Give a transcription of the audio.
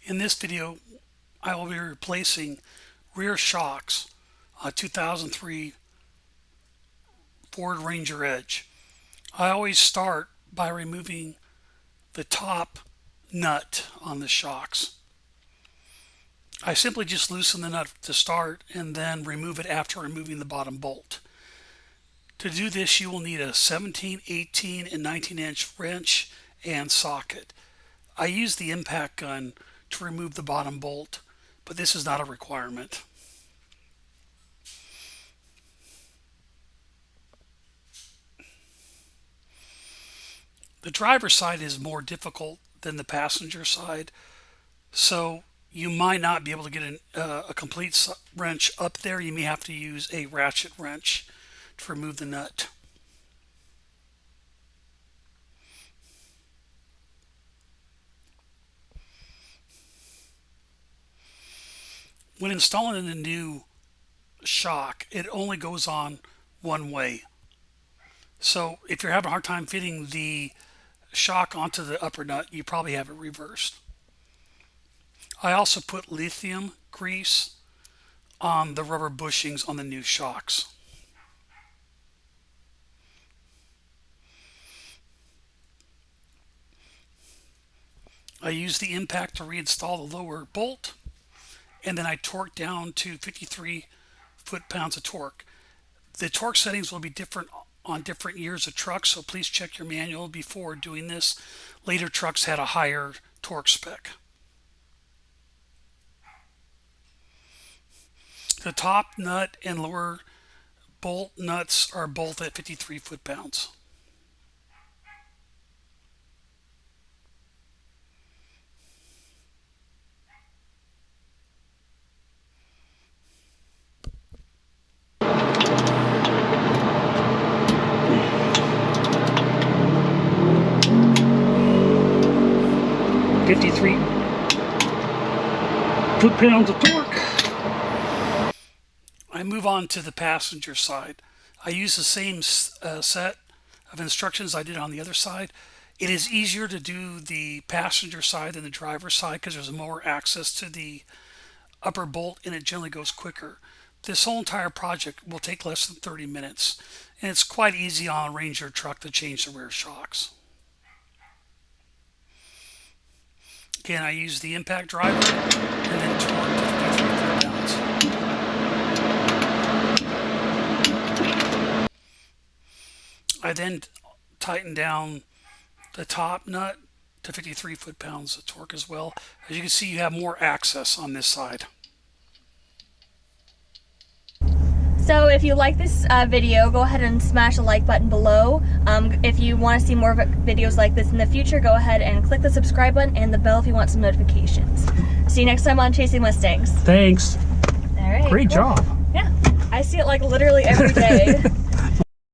In this video, I will be replacing rear shocks on a 2003 Ford Ranger Edge. I always start by removing the top nut on the shocks. I simply just loosen the nut to start and then remove it after removing the bottom bolt. To do this, you will need a 17, 18, and 19-inch wrench and socket. I use the impact gun to remove the bottom bolt, but this is not a requirement. The driver's side is more difficult than the passenger side, so you might not be able to get a complete wrench up there. You may have to use a ratchet wrench to remove the nut. When installing a new shock, it only goes on one way. So if you're having a hard time fitting the shock onto the upper nut, you probably have it reversed. I also put lithium grease on the rubber bushings on the new shocks. I use the impact to reinstall the lower bolt, and then I torque down to 53 foot-pounds of torque. The torque settings will be different on different years of trucks, so please check your manual before doing this. Later trucks had a higher torque spec. The top nut and lower bolt nuts are both at 53 foot-pounds. .53 foot-pounds of torque. I move on to the passenger side. I use the same set of instructions I did on the other side. It is easier to do the passenger side than the driver's side because there's more access to the upper bolt and it generally goes quicker. This whole entire project will take less than 30 minutes, and it's quite easy on a Ranger truck to change the rear shocks. Again, I use the impact driver and then torque to 53 foot-pounds. I then tighten down the top nut to 53 foot-pounds of torque as well. As you can see, you have more access on this side. So if you like this video, go ahead and smash the like button below. If you want to see more videos like this in the future, go ahead and click the subscribe button and the bell if you want some notifications. See you next time on Chasing Mustangs. Thanks. All right. Great job. Yeah, I see it like literally every day.